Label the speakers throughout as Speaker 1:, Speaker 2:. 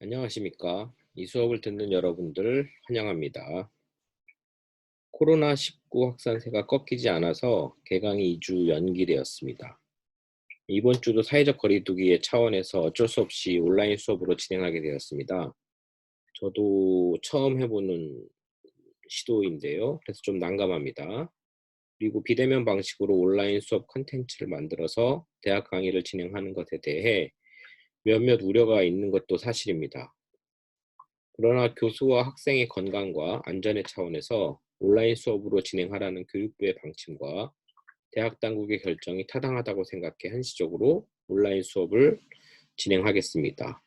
Speaker 1: 안녕하십니까. 이 수업을 듣는 여러분들 환영합니다. 코로나19 확산세가 꺾이지 않아서 개강이 2주 연기되었습니다. 이번 주도 사회적 거리두기의 차원에서 어쩔 수 없이 온라인 수업으로 진행하게 되었습니다. 저도 처음 해보는 시도인데요. 그래서 좀 난감합니다. 그리고 비대면 방식으로 온라인 수업 콘텐츠를 만들어서 대학 강의를 진행하는 것에 대해 몇몇 우려가 있는 것도 사실입니다. 그러나 교수와 학생의 건강과 안전의 차원에서 온라인 수업으로 진행하라는 교육부의 방침과 대학 당국의 결정이 타당하다고 생각해 한시적으로 온라인 수업을 진행하겠습니다.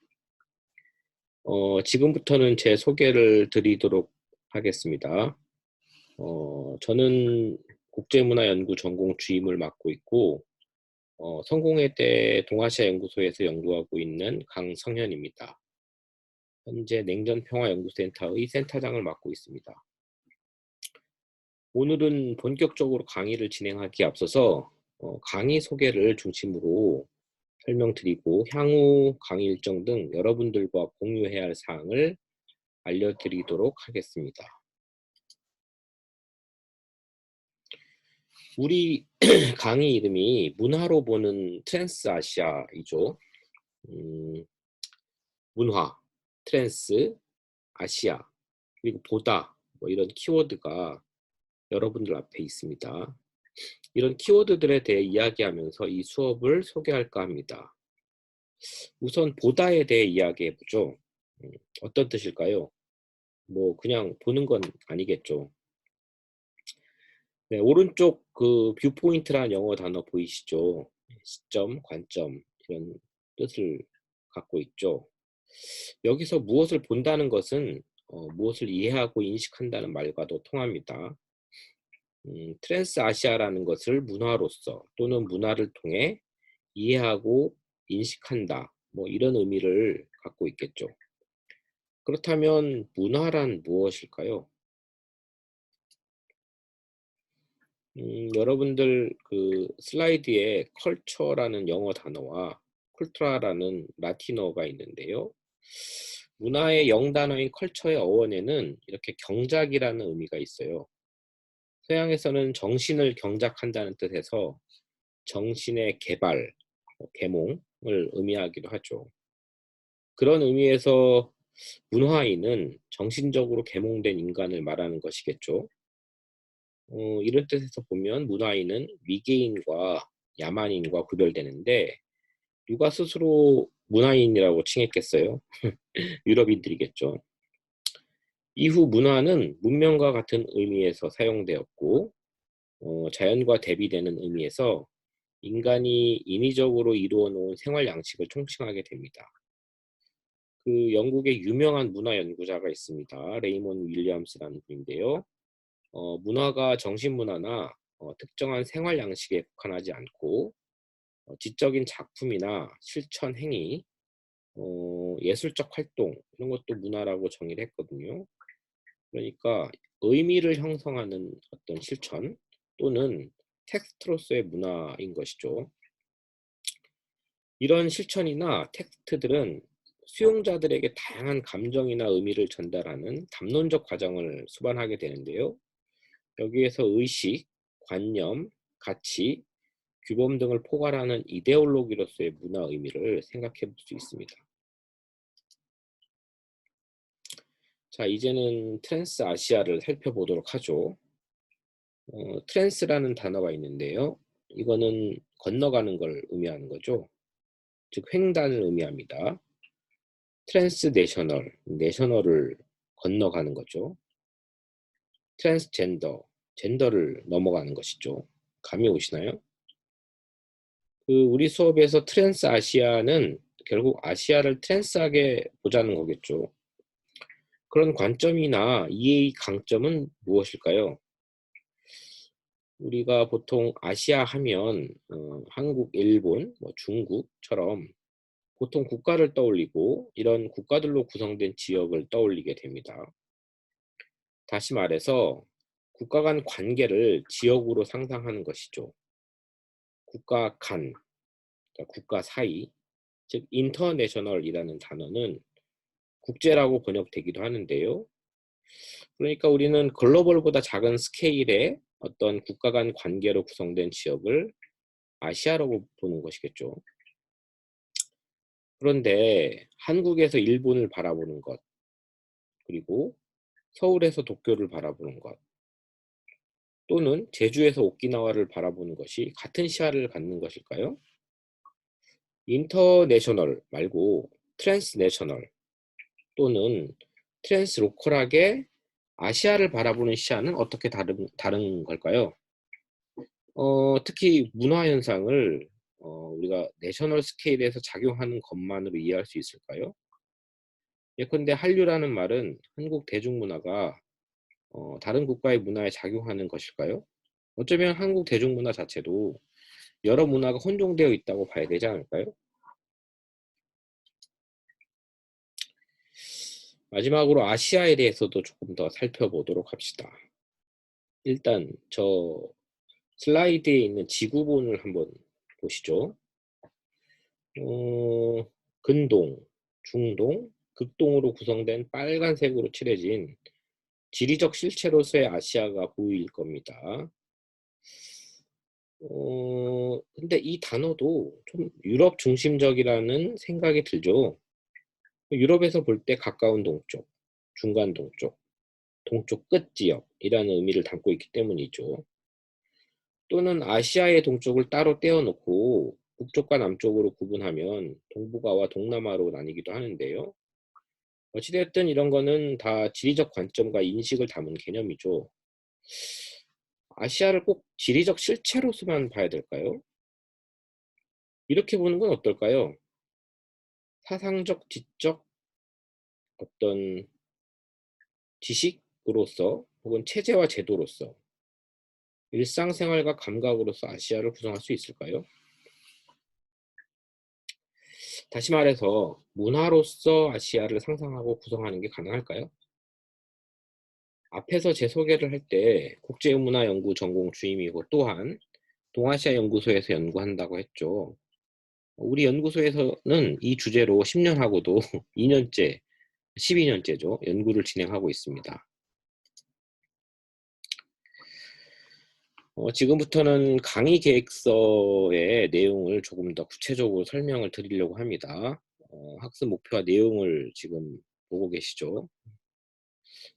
Speaker 1: 지금부터는 제 소개를 드리도록 하겠습니다. 저는 국제문화연구 전공 주임을 맡고 있고 성공회대 동아시아 연구소에서 연구하고 있는 강성현입니다. 현재 냉전평화연구센터의 센터장을 맡고 있습니다. 오늘은 본격적으로 강의를 진행하기에 앞서서 강의 소개를 중심으로 설명드리고 향후 강의 일정 등 여러분들과 공유해야 할 사항을 알려드리도록 하겠습니다. 우리 강의 이름이 문화로 보는 트랜스 아시아이죠. 문화, 트랜스, 아시아, 그리고 보다 뭐 이런 키워드가 여러분들 앞에 있습니다. 이런 키워드들에 대해 이야기하면서 이 수업을 소개할까 합니다. 우선 보다에 대해 이야기해보죠. 어떤 뜻일까요? 뭐 그냥 보는 건 아니겠죠. 네, 오른쪽 그 뷰포인트라는 영어 단어 보이시죠? 시점, 관점 이런 뜻을 갖고 있죠. 여기서 무엇을 본다는 것은 무엇을 이해하고 인식한다는 말과도 통합니다. 트랜스 아시아라는 것을 문화로서 또는 문화를 통해 이해하고 인식한다. 뭐 이런 의미를 갖고 있겠죠. 그렇다면 문화란 무엇일까요? 여러분들 그 슬라이드에 컬처라는 영어 단어와 쿨트라라는 라틴어가 있는데요. 문화의 영단어인 컬처의 어원에는 이렇게 경작이라는 의미가 있어요. 서양에서는 정신을 경작한다는 뜻에서 정신의 개발, 계몽을 의미하기도 하죠. 그런 의미에서 문화인은 정신적으로 계몽된 인간을 말하는 것이겠죠. 이런 뜻에서 보면 문화인은 미개인과 야만인과 구별되는데 누가 스스로 문화인이라고 칭했겠어요? 유럽인들이겠죠. 이후 문화는 문명과 같은 의미에서 사용되었고 자연과 대비되는 의미에서 인간이 인위적으로 이루어 놓은 생활 양식을 총칭하게 됩니다. 그 영국의 유명한 문화 연구자가 있습니다. 레이먼 윌리엄스라는 분인데요. 문화가 정신문화나 특정한 생활 양식에 국한하지 않고 지적인 작품이나 실천 행위, 예술적 활동 이런 것도 문화라고 정의를 했거든요. 그러니까 의미를 형성하는 어떤 실천 또는 텍스트로서의 문화인 것이죠. 이런 실천이나 텍스트들은 수용자들에게 다양한 감정이나 의미를 전달하는 담론적 과정을 수반하게 되는데요. 여기에서 의식, 관념, 가치, 규범 등을 포괄하는 이데올로기로서의 문화 의미를 생각해 볼 수 있습니다. 자, 이제는 트랜스 아시아를 살펴보도록 하죠. 트랜스라는 단어가 있는데요. 이거는 건너가는 걸 의미하는 거죠. 즉 횡단을 의미합니다. 트랜스내셔널, 내셔널을 건너가는 거죠. 트랜스젠더, 젠더를 넘어가는 것이죠. 감이 오시나요? 그 우리 수업에서 트랜스 아시아는 결국 아시아를 트랜스하게 보자는 거겠죠. 그런 관점이나 이해의 강점은 무엇일까요? 우리가 보통 아시아 하면 한국, 일본, 뭐 중국처럼 보통 국가를 떠올리고 이런 국가들로 구성된 지역을 떠올리게 됩니다. 다시 말해서 국가 간 관계를 지역으로 상상하는 것이죠. 국가 간, 그러니까 국가 사이, 즉 인터내셔널이라는 단어는 국제라고 번역되기도 하는데요. 그러니까 우리는 글로벌보다 작은 스케일의 어떤 국가 간 관계로 구성된 지역을 아시아라고 보는 것이겠죠. 그런데 한국에서 일본을 바라보는 것, 그리고 서울에서 도쿄를 바라보는 것, 또는 제주에서 오키나와를 바라보는 것이 같은 시야를 갖는 것일까요? 인터내셔널 말고 트랜스내셔널 또는 트랜스로컬하게 아시아를 바라보는 시야는 어떻게 다른 걸까요? 특히 문화 현상을 우리가 내셔널 스케일에서 작용하는 것만으로 이해할 수 있을까요? 예컨대 한류라는 말은 한국 대중문화가 다른 국가의 문화에 작용하는 것일까요? 어쩌면 한국 대중문화 자체도 여러 문화가 혼종되어 있다고 봐야 되지 않을까요? 마지막으로 아시아에 대해서도 조금 더 살펴보도록 합시다. 일단 저 슬라이드에 있는 지구본을 한번 보시죠. 근동, 중동, 극동으로 구성된 빨간색으로 칠해진 지리적 실체로서의 아시아가 보일 겁니다. 근데 이 단어도 좀 유럽 중심적이라는 생각이 들죠. 유럽에서 볼 때 가까운 동쪽, 중간 동쪽, 동쪽 끝 지역이라는 의미를 담고 있기 때문이죠. 또는 아시아의 동쪽을 따로 떼어놓고 북쪽과 남쪽으로 구분하면 동북아와 동남아로 나뉘기도 하는데요. 어찌되었든 이런 거는 다 지리적 관점과 인식을 담은 개념이죠. 아시아를 꼭 지리적 실체로서만 봐야 될까요? 이렇게 보는 건 어떨까요? 사상적, 지적 어떤 지식으로서 혹은 체제와 제도로서 일상생활과 감각으로서 아시아를 구성할 수 있을까요? 다시 말해서 문화로서 아시아를 상상하고 구성하는 게 가능할까요? 앞에서 제 소개를 할 때 국제문화연구 전공 주임이고 또한 동아시아 연구소에서 연구한다고 했죠. 우리 연구소에서는 이 주제로 10년하고도 2년째, 12년째죠. 연구를 진행하고 있습니다. 지금부터는 강의 계획서의 내용을 조금 더 구체적으로 설명을 드리려고 합니다. 학습 목표와 내용을 지금 보고 계시죠.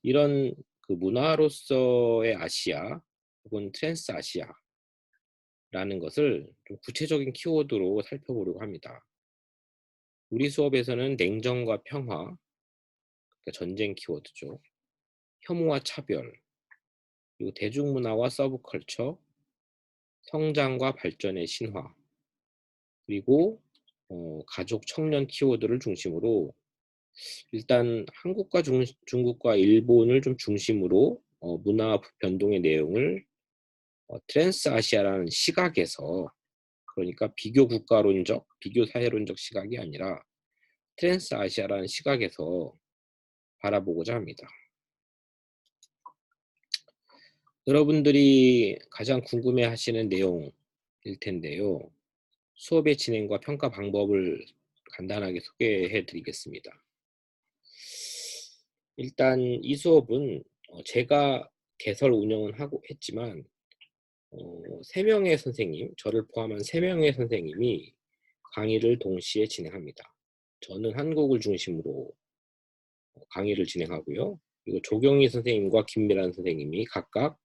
Speaker 1: 이런 그 문화로서의 아시아 혹은 트랜스 아시아라는 것을 좀 구체적인 키워드로 살펴보려고 합니다. 우리 수업에서는 냉전과 평화, 그러니까 전쟁 키워드죠. 혐오와 차별, 그리고 대중문화와 서브컬처, 성장과 발전의 신화, 그리고 가족, 청년 키워드를 중심으로 일단 한국과 중국과 일본을 좀 중심으로 문화 변동의 내용을 트랜스 아시아라는 시각에서, 그러니까 비교 국가론적, 비교 사회론적 시각이 아니라 트랜스 아시아라는 시각에서 바라보고자 합니다. 여러분들이 가장 궁금해 하시는 내용일 텐데요. 수업의 진행과 평가 방법을 간단하게 소개해 드리겠습니다. 일단 이 수업은 제가 개설 운영은 했지만 3명의 선생님, 저를 포함한 3명의 선생님이 강의를 동시에 진행합니다. 저는 한국을 중심으로 강의를 진행하고요. 그리고 조경희 선생님과 김미란 선생님이 각각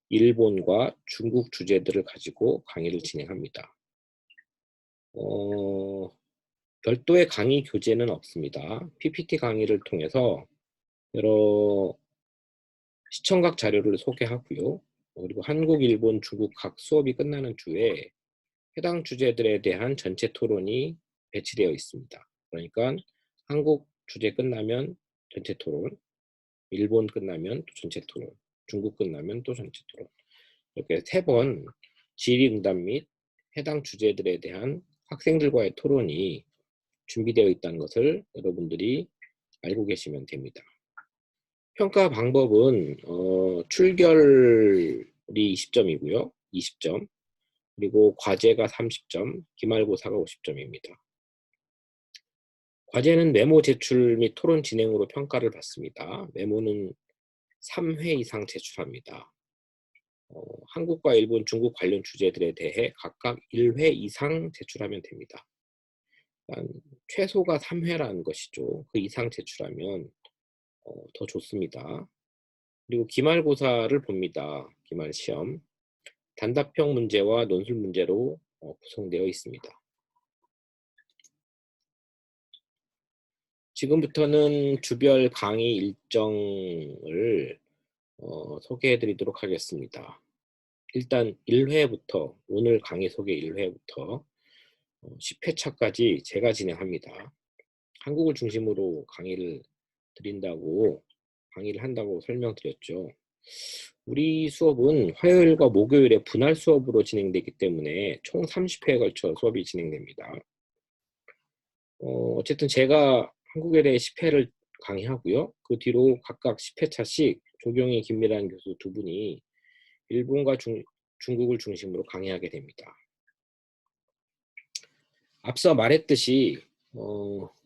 Speaker 1: 일본과 중국 주제들을 가지고 강의를 진행합니다. 별도의 강의 교재는 없습니다. PPT 강의를 통해서 여러 시청각 자료를 소개하고요. 그리고 한국, 일본, 중국 각 수업이 끝나는 주에 해당 주제들에 대한 전체 토론이 배치되어 있습니다. 그러니까 한국 주제 끝나면 전체 토론, 일본 끝나면 또 전체 토론, 중국 끝나면 또 전체 토론. 이렇게 3번 질의응답 및 해당 주제들에 대한 학생들과의 토론이 준비되어 있다는 것을 여러분들이 알고 계시면 됩니다. 평가 방법은 출결이 20점이고요. 20점. 그리고 과제가 30점, 기말고사가 50점입니다. 과제는 메모 제출 및 토론 진행으로 평가를 받습니다. 메모는 3회 이상 제출합니다. 한국과 일본, 중국 관련 주제들에 대해 각각 1회 이상 제출하면 됩니다. 최소가 3회라는 것이죠. 그 이상 제출하면 더 좋습니다. 그리고 기말고사를 봅니다. 기말 시험. 단답형 문제와 논술 문제로 구성되어 있습니다. 지금부터는 주별 강의 일정을 소개해 드리도록 하겠습니다. 일단 1회부터, 오늘 강의 소개 1회부터 10회차까지 제가 진행합니다. 한국을 중심으로 강의를 한다고 설명드렸죠. 우리 수업은 화요일과 목요일에 분할 수업으로 진행되기 때문에 총 30회에 걸쳐 수업이 진행됩니다. 어쨌든 제가 한국에 대해 10회를 강의하고요. 그 뒤로 각각 10회차씩 조경희, 김미란 교수 두 분이 일본과 중국을 중심으로 강의하게 됩니다. 앞서 말했듯이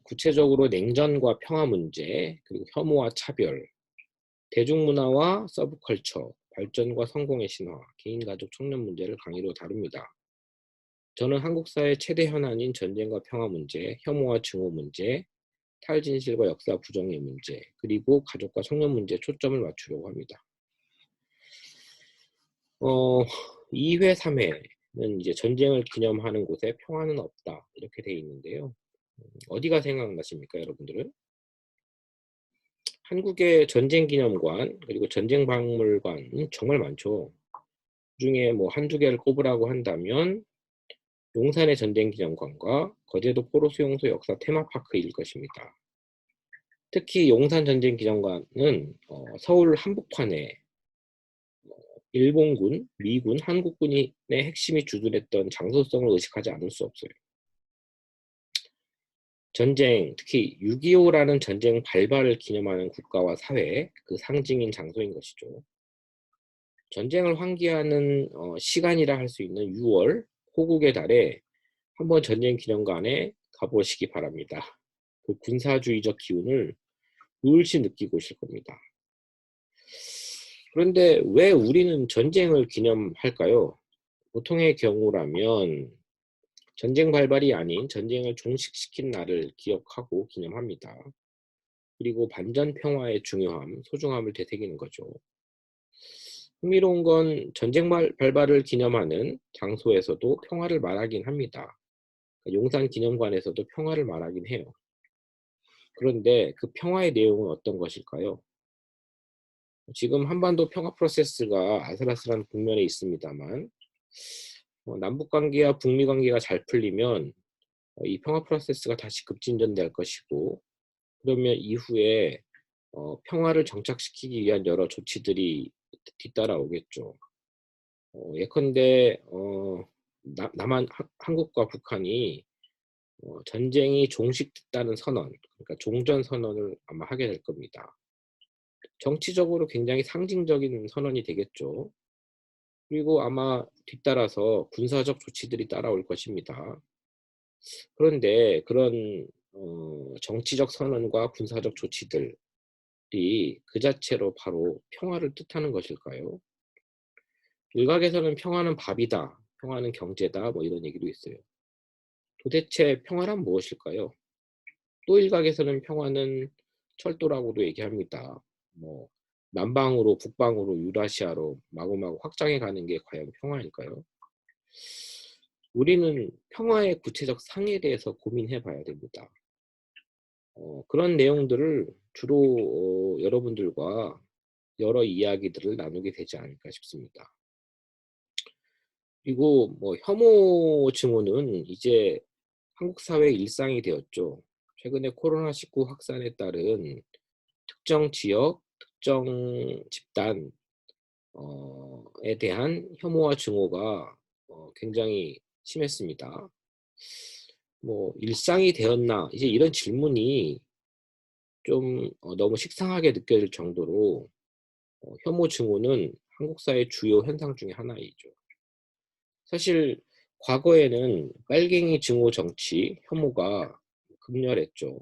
Speaker 1: 구체적으로 냉전과 평화 문제, 그리고 혐오와 차별, 대중문화와 서브컬처, 발전과 성공의 신화, 개인가족 청년 문제를 강의로 다룹니다. 저는 한국 사회의 최대 현안인 전쟁과 평화 문제, 혐오와 증오 문제, 탈진실과 역사 부정의 문제, 그리고 가족과 청년 문제에 초점을 맞추려고 합니다. 2회, 3회는 이제 전쟁을 기념하는 곳에 평화는 없다 이렇게 되어 있는데요. 어디가 생각나십니까, 여러분들은? 한국의 전쟁기념관 그리고 전쟁박물관은 정말 많죠. 그중에 뭐 한두 개를 꼽으라고 한다면 용산의 전쟁기념관과 거제도 포로수용소 역사 테마파크일 것입니다. 특히 용산 전쟁기념관은 서울 한복판에 일본군, 미군, 한국군의 핵심이 주둔했던 장소성을 의식하지 않을 수 없어요. 전쟁, 특히 6.25라는 전쟁 발발을 기념하는 국가와 사회, 그 상징인 장소인 것이죠. 전쟁을 환기하는 시간이라 할 수 있는 6월, 호국의 달에 한번 전쟁 기념관에 가보시기 바랍니다. 그 군사주의적 기운을 물씬 느끼고 오실 겁니다. 그런데 왜 우리는 전쟁을 기념할까요? 보통의 경우라면 전쟁 발발이 아닌 전쟁을 종식시킨 날을 기억하고 기념합니다. 그리고 반전 평화의 중요함, 소중함을 되새기는 거죠. 흥미로운 건 전쟁 발발을 기념하는 장소에서도 평화를 말하긴 합니다. 용산 기념관에서도 평화를 말하긴 해요. 그런데 그 평화의 내용은 어떤 것일까요? 지금 한반도 평화 프로세스가 아슬아슬한 국면에 있습니다만 남북 관계와 북미 관계가 잘 풀리면 이 평화 프로세스가 다시 급진전될 것이고, 그러면 이후에 평화를 정착시키기 위한 여러 조치들이 뒤따라오겠죠. 예컨대 한국과 북한이 전쟁이 종식됐다는 선언, 그러니까 종전 선언을 아마 하게 될 겁니다. 정치적으로 굉장히 상징적인 선언이 되겠죠. 그리고 아마 뒤따라서 군사적 조치들이 따라올 것입니다. 그런데 그런 정치적 선언과 군사적 조치들이 그 자체로 바로 평화를 뜻하는 것일까요? 일각에서는 평화는 밥이다, 평화는 경제다, 뭐 이런 얘기도 있어요. 도대체 평화란 무엇일까요? 또 일각에서는 평화는 철도라고도 얘기합니다. 뭐 남방으로 북방으로 유라시아로 마구마구 확장해 가는 게 과연 평화일까요? 우리는 평화의 구체적 상에 대해서 고민해 봐야 됩니다. 그런 내용들을 주로 여러분들과 여러 이야기들을 나누게 되지 않을까 싶습니다. 그리고 뭐 혐오 증오는 이제 한국 사회의 일상이 되었죠. 최근에 코로나19 확산에 따른 특정 지역, 특정 집단에 대한 혐오와 증오가 굉장히 심했습니다. 뭐 일상이 되었나, 이제 이런 질문이 좀 너무 식상하게 느껴질 정도로 혐오 증오는 한국 사회의 주요 현상 중에 하나이죠. 사실 과거에는 빨갱이 증오 정치, 혐오가 극렬했죠.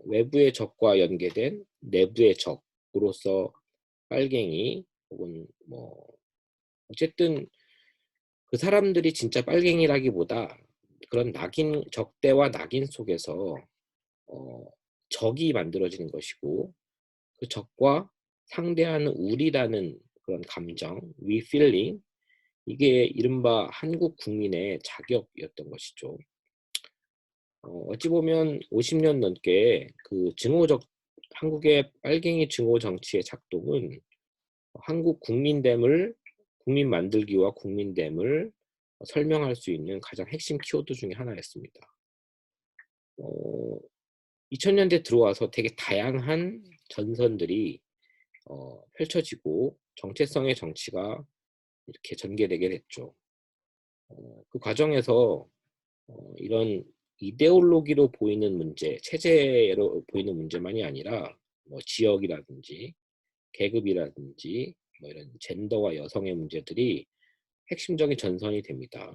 Speaker 1: 외부의 적과 연계된 내부의 적으로서 빨갱이 혹은 뭐 어쨌든 그 사람들이 진짜 빨갱이라기보다 그런 낙인 적대와 낙인 속에서 적이 만들어지는 것이고 그 적과 상대하는 우리라는 그런 감정, we feeling 이게 이른바 한국 국민의 자격이었던 것이죠. 어찌 보면 50년 넘게 그 증오적 한국의 빨갱이 증오 정치의 작동은 한국 국민됨을 국민 만들기와 국민됨을 설명할 수 있는 가장 핵심 키워드 중에 하나였습니다. 2000년대 들어와서 되게 다양한 전선들이 펼쳐지고 정체성의 정치가 이렇게 전개되게 됐죠. 그 과정에서 이런 이데올로기로 보이는 문제, 체제로 보이는 문제만이 아니라 뭐 지역이라든지 계급이라든지 뭐 이런 젠더와 여성의 문제들이 핵심적인 전선이 됩니다.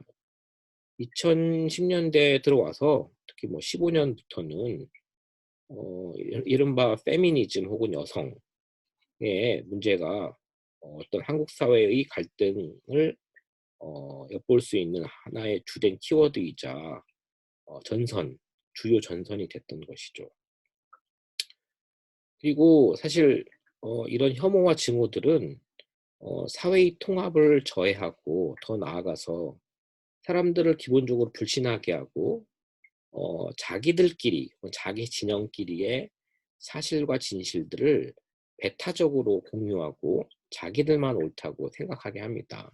Speaker 1: 2010년대에 들어와서 특히 뭐 15년부터는 이른바 페미니즘 혹은 여성의 문제가 어떤 한국 사회의 갈등을 엿볼 수 있는 하나의 주된 키워드이자 전선, 주요 전선이 됐던 것이죠. 그리고 사실 이런 혐오와 증오들은 사회의 통합을 저해하고 더 나아가서 사람들을 기본적으로 불신하게 하고 자기들끼리, 자기 진영끼리의 사실과 진실들을 배타적으로 공유하고 자기들만 옳다고 생각하게 합니다.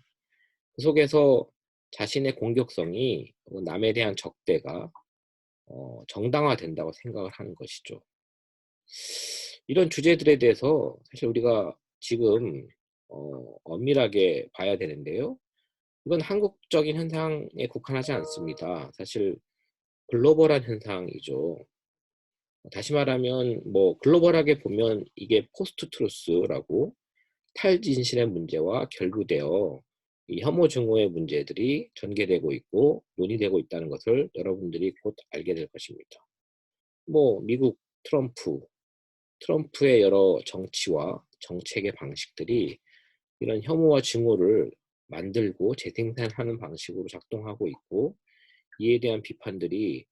Speaker 1: 그 속에서 자신의 공격성이 남에 대한 적대가 정당화된다고 생각을 하는 것이죠. 이런 주제들에 대해서 사실 우리가 지금 엄밀하게 봐야 되는데요. 이건 한국적인 현상에 국한하지 않습니다. 사실 글로벌한 현상이죠. 다시 말하면 뭐 글로벌하게 보면 이게 포스트 트루스라고 탈진실의 문제와 결부되어 이 혐오 증오의 문제들이 전개되고 있고 논의되고 있다는 것을 여러분들이 곧 알게 될 것입니다. 뭐 미국 트럼프의 여러 정치와 정책의 방식들이 이런 혐오와 증오를 만들고 재생산하는 방식으로 작동하고 있고 이에 대한 비판들이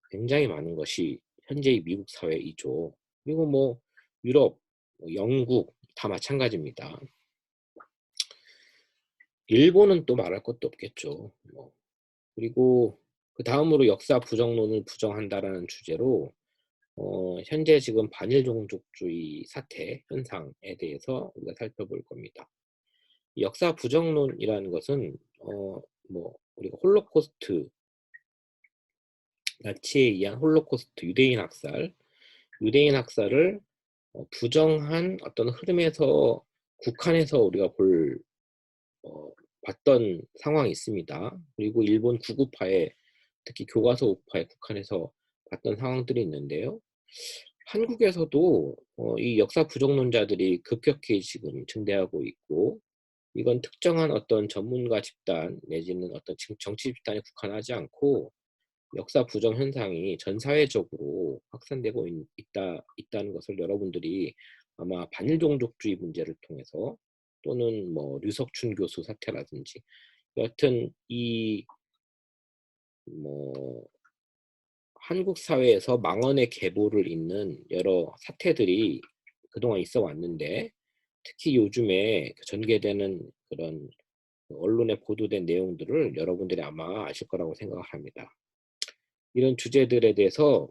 Speaker 1: 굉장히 많은 것이 현재의 미국 사회이죠. 그리고 뭐 유럽, 영국 다 마찬가지입니다. 일본은 또 말할 것도 없겠죠. 그리고 그 다음으로 역사 부정론을 부정한다라는 주제로 현재 지금 반일 종족주의 사태 현상에 대해서 우리가 살펴볼 겁니다. 역사 부정론이라는 것은 뭐 우리가 홀로코스트 나치에 의한 홀로코스트 유대인 학살을 부정한 어떤 흐름에서 국한해서 우리가 봤던 상황이 있습니다. 그리고 일본 구구파에 특히 교과서 우파에 국한해서 봤던 상황들이 있는데요. 한국에서도 이 역사 부정론자들이 급격히 지금 증대하고 있고 이건 특정한 어떤 전문가 집단 내지는 어떤 정치 집단에 국한하지 않고 역사 부정 현상이 전 사회적으로 확산되고 있다는 것을 여러분들이 아마 반일종족주의 문제를 통해서 또는 뭐 류석춘 교수 사태라든지 여하튼 이 뭐 한국 사회에서 망언의 계보를 잇는 여러 사태들이 그동안 있어 왔는데 특히 요즘에 전개되는 그런 언론에 보도된 내용들을 여러분들이 아마 아실 거라고 생각을 합니다. 이런 주제들에 대해서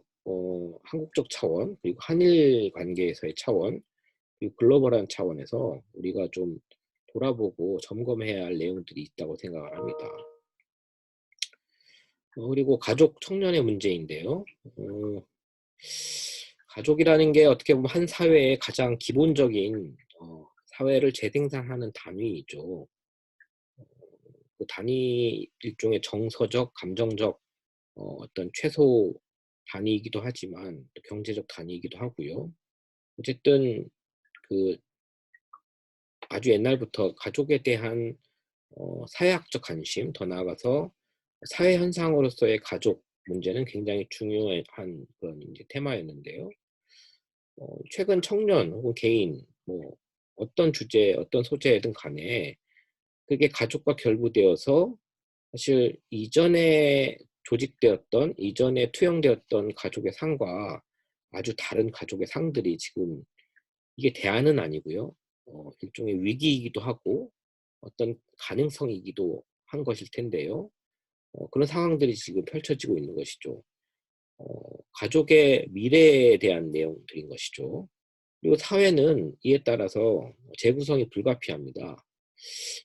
Speaker 1: 한국적 차원 그리고 한일 관계에서의 차원 그리고 글로벌한 차원에서 우리가 좀 돌아보고 점검해야 할 내용들이 있다고 생각을 합니다. 그리고 가족 청년의 문제인데요. 가족이라는 게 어떻게 보면 한 사회의 가장 기본적인 사회를 재생산하는 단위이죠. 그 단위 일종의 정서적, 감정적 어떤 최소 단위이기도 하지만 또 경제적 단위이기도 하고요. 어쨌든 그 아주 옛날부터 가족에 대한 사회학적 관심, 더 나아가서 사회 현상으로서의 가족 문제는 굉장히 중요한 그런 이제 테마였는데요. 최근 청년 혹은 개인 뭐 어떤 주제, 어떤 소재든 간에 그게 가족과 결부되어서 사실 이전에 조직되었던, 이전에 투영되었던 가족의 상과 아주 다른 가족의 상들이 지금 이게 대안은 아니고요. 일종의 위기이기도 하고 어떤 가능성이기도 한 것일 텐데요. 그런 상황들이 지금 펼쳐지고 있는 것이죠. 가족의 미래에 대한 내용들인 것이죠. 그리고 사회는 이에 따라서 재구성이 불가피합니다.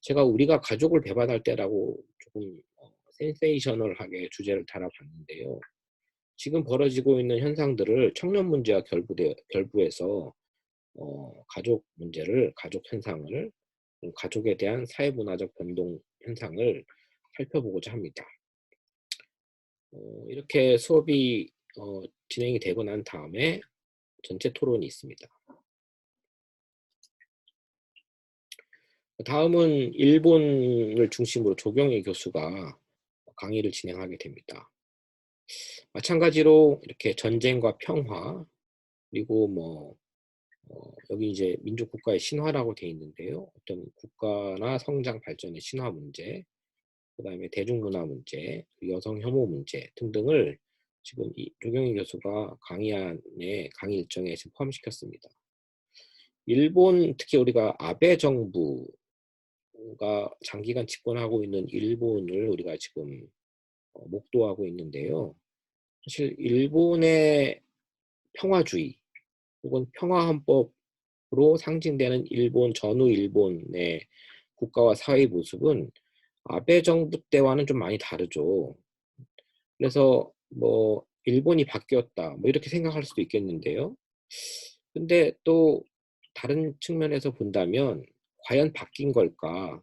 Speaker 1: 제가 우리가 가족을 배반할 때라고 조금 센세이셔널하게 주제를 달아봤는데요. 지금 벌어지고 있는 현상들을 청년 문제와 결부해서 가족 문제를, 가족 현상을, 가족에 대한 사회문화적 변동 현상을 살펴보고자 합니다. 이렇게 수업이 진행이 되고 난 다음에 전체 토론이 있습니다. 다음은 일본을 중심으로 조경희 교수가 강의를 진행하게 됩니다. 마찬가지로 이렇게 전쟁과 평화, 그리고 뭐 여기 이제 민족 국가의 신화라고 되어 있는데요. 어떤 국가나 성장 발전의 신화 문제, 그다음에 대중문화 문제, 여성 혐오 문제 등등을 지금 이 조경희 교수가 강의 일정에 지금 포함시켰습니다. 일본, 특히 우리가 아베 정부가 장기간 집권하고 있는 일본을 우리가 지금 목도하고 있는데요. 사실 일본의 평화주의 혹은 평화헌법으로 상징되는 일본, 전후 일본의 국가와 사회의 모습은 아베 정부 때와는 좀 많이 다르죠. 그래서 뭐 일본이 바뀌었다 뭐 이렇게 생각할 수도 있겠는데요. 근데 또 다른 측면에서 본다면 과연 바뀐 걸까?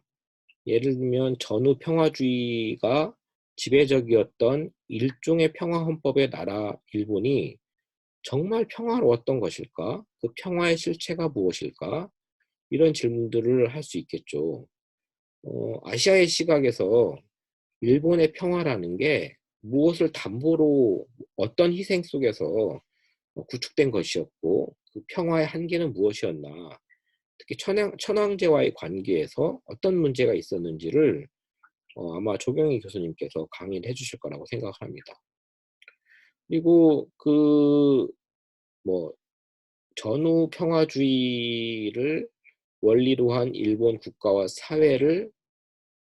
Speaker 1: 예를 들면 전후 평화주의가 지배적이었던 일종의 평화헌법의 나라 일본이 정말 평화로웠던 것일까? 그 평화의 실체가 무엇일까? 이런 질문들을 할 수 있겠죠. 아시아의 시각에서 일본의 평화라는 게 무엇을 담보로 어떤 희생 속에서 구축된 것이었고 그 평화의 한계는 무엇이었나, 특히 천황제와의 관계에서 어떤 문제가 있었는지를 아마 조경희 교수님께서 강의를 해주실 거라고 생각합니다. 그리고 그 뭐 전후 평화주의를 원리로 한 일본 국가와 사회를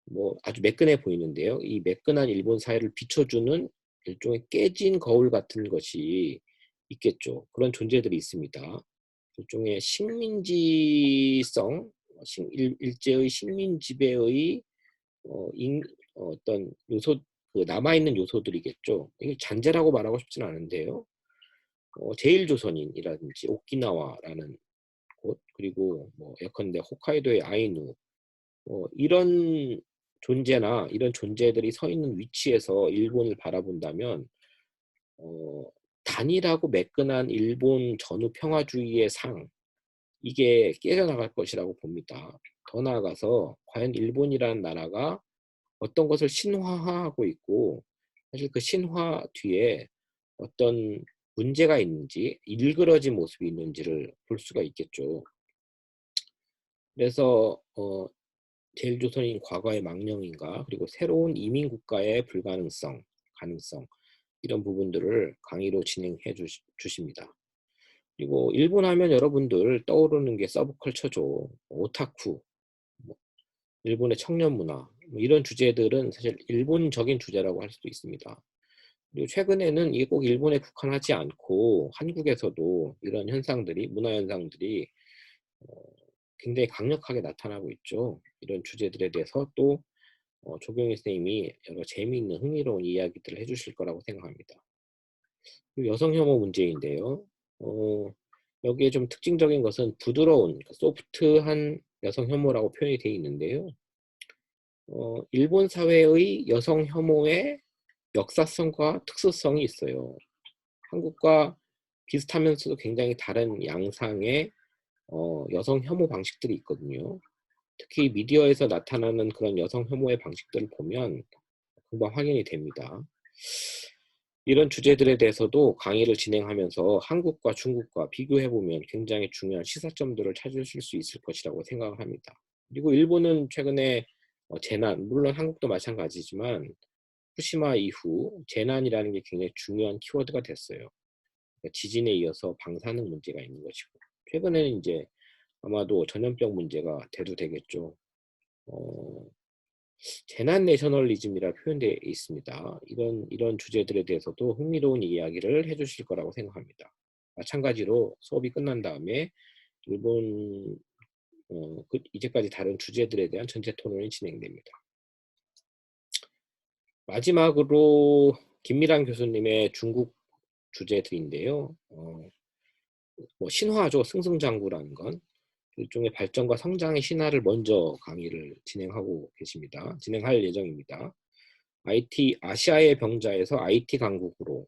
Speaker 1: 뭐 아주 매끈해 보이는데요. 이 매끈한 일본 사회를 비춰주는 일종의 깨진 거울 같은 것이 있겠죠. 그런 존재들이 있습니다. 일종의 식민지성, 일제의 식민 지배의 어떤 요소, 그 남아있는 요소들이겠죠. 이게 잔재라고 말하고 싶지는 않은데요. 제일조선인이라든지 오키나와라는 곳, 그리고 뭐 예컨대 홋카이도의 아이누, 이런 존재나 이런 존재들이 서 있는 위치에서 일본을 바라본다면 단일하고 매끈한 일본 전후 평화주의의 상, 이게 깨져나갈 것이라고 봅니다. 더 나아가서 과연 일본이라는 나라가 어떤 것을 신화화하고 있고 사실 그 신화 뒤에 어떤 문제가 있는지, 일그러진 모습이 있는지를 볼 수가 있겠죠. 그래서 제일조선인 과거의 망령인가, 그리고 새로운 이민국가의 불가능성, 가능성, 이런 부분들을 강의로 진행해 주십니다. 그리고 일본 하면 여러분들 떠오르는 게 서브컬처죠. 오타쿠, 뭐 일본의 청년 문화, 뭐 이런 주제들은 사실 일본적인 주제라고 할 수도 있습니다. 그리고 최근에는 이게 꼭 일본에 국한하지 않고 한국에서도 이런 현상들이, 문화 현상들이 굉장히 강력하게 나타나고 있죠. 이런 주제들에 대해서 또 조경희 선생님이 여러 재미있는 흥미로운 이야기들을 해주실 거라고 생각합니다. 그리고 여성 혐오 문제인데요. 어, 여기에 좀 특징적인 것은 부드러운, 소프트한 여성 혐오라고 표현이 되어 있는데요. 일본 사회의 여성 혐오의 역사성과 특수성이 있어요. 한국과 비슷하면서도 굉장히 다른 양상의 여성 혐오 방식들이 있거든요. 특히 미디어에서 나타나는 그런 여성 혐오의 방식들을 보면 금방 확인이 됩니다. 이런 주제들에 대해서도 강의를 진행하면서 한국과 중국과 비교해보면 굉장히 중요한 시사점들을 찾으실 수 있을 것이라고 생각을 합니다. 그리고 일본은 최근에 재난, 물론 한국도 마찬가지지만 후쿠시마 이후 재난이라는 게 굉장히 중요한 키워드가 됐어요. 그러니까 지진에 이어서 방사능 문제가 있는 것이고, 최근에는 이제 아마도 전염병 문제가 대두되겠죠. 어, 재난 내셔널리즘이라 표현되어 있습니다. 이런 주제들에 대해서도 흥미로운 이야기를 해주실 거라고 생각합니다. 마찬가지로 수업이 끝난 다음에 일본 이제까지 다룬 주제들에 대한 전체 토론이 진행됩니다. 마지막으로 김미란 교수님의 중국 주제들인데요. 뭐 신화죠. 승승장구라는 건 일종의 발전과 성장의 신화를 먼저 강의를 진행하고 계십니다. 진행할 예정입니다. 아시아의 병자에서 IT 강국으로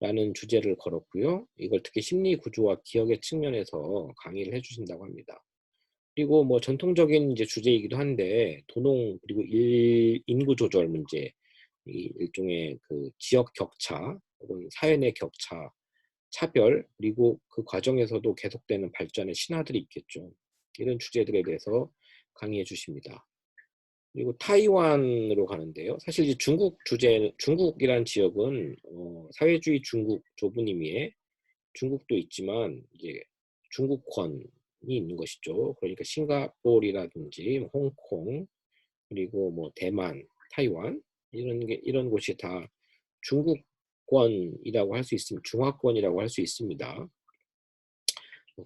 Speaker 1: 라는 주제를 걸었고요. 이걸 특히 심리 구조와 기억의 측면에서 강의를 해주신다고 합니다. 그리고 뭐 전통적인 이제 주제이기도 한데 도농 그리고 인구 조절 문제, 이 일종의 그 지역 격차 혹은 사회 내 격차, 차별 그리고 그 과정에서도 계속되는 발전의 신화들이 있겠죠. 이런 주제들에 대해서 강의해 주십니다. 그리고 타이완으로 가는데요. 사실 이제 중국이라는 지역은 사회주의 중국 좁은 의미의 중국도 있지만 이제 중국권이 있는 것이죠. 그러니까 싱가포르라든지 홍콩 그리고 뭐 대만, 타이완 이런 곳이 다 중국권이라고 할 수 있습니다. 중화권이라고 할 수 있습니다.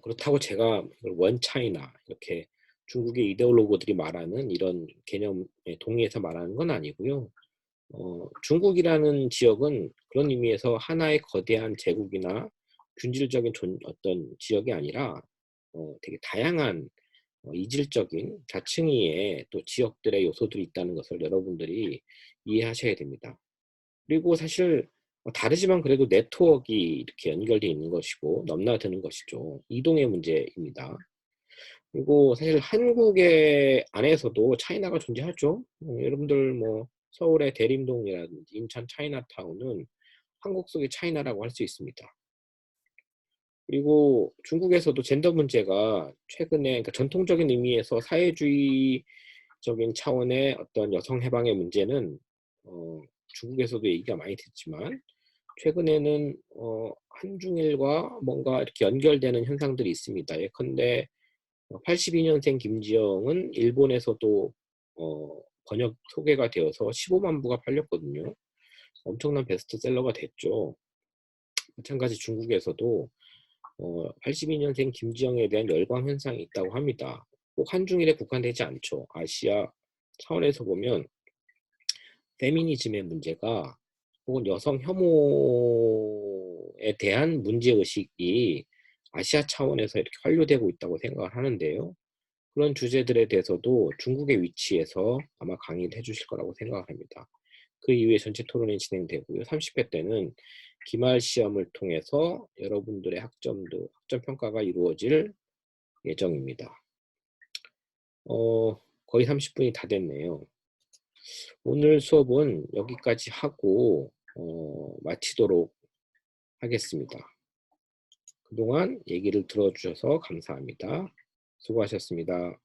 Speaker 1: 그렇다고 제가 원 차이나 이렇게 중국의 이데올로그들이 말하는 이런 개념에 동의해서 말하는 건 아니고요. 중국이라는 지역은 그런 의미에서 하나의 거대한 제국이나 균질적인 어떤 지역이 아니라 되게 다양한 이질적인 자층위의 또 지역들의 요소들이 있다는 것을 여러분들이 이해하셔야 됩니다. 그리고 사실 다르지만 그래도 네트워크가 이렇게 연결되어 있는 것이고 넘나드는 것이죠. 이동의 문제입니다. 그리고 사실 한국의 안에서도 차이나가 존재하죠. 여러분들 뭐 서울의 대림동이라든지 인천 차이나타운은 한국 속의 차이나라고 할 수 있습니다. 그리고 중국에서도 젠더 문제가 최근에 그러니까 전통적인 의미에서 사회주의적인 차원의 어떤 여성 해방의 문제는 중국에서도 얘기가 많이 됐지만 최근에는 한중일과 뭔가 이렇게 연결되는 현상들이 있습니다. 예컨대 82년생 김지영은 일본에서도 번역 소개가 되어서 15만 부가 팔렸거든요. 엄청난 베스트셀러가 됐죠. 마찬가지 중국에서도 82년생 김지영에 대한 열광 현상이 있다고 합니다. 꼭 한중일에 국한되지 않죠. 아시아 차원에서 보면 페미니즘의 문제가 혹은 여성 혐오에 대한 문제의식이 아시아 차원에서 이렇게 환류되고 있다고 생각을 하는데요. 그런 주제들에 대해서도 중국의 위치에서 아마 강의를 해주실 거라고 생각합니다. 그 이후에 전체 토론이 진행되고요. 30회 때는 기말 시험을 통해서 여러분들의 학점 평가가 이루어질 예정입니다. 거의 30분이 다 됐네요. 오늘 수업은 여기까지 하고 마치도록 하겠습니다. 그동안 얘기를 들어주셔서 감사합니다. 수고하셨습니다.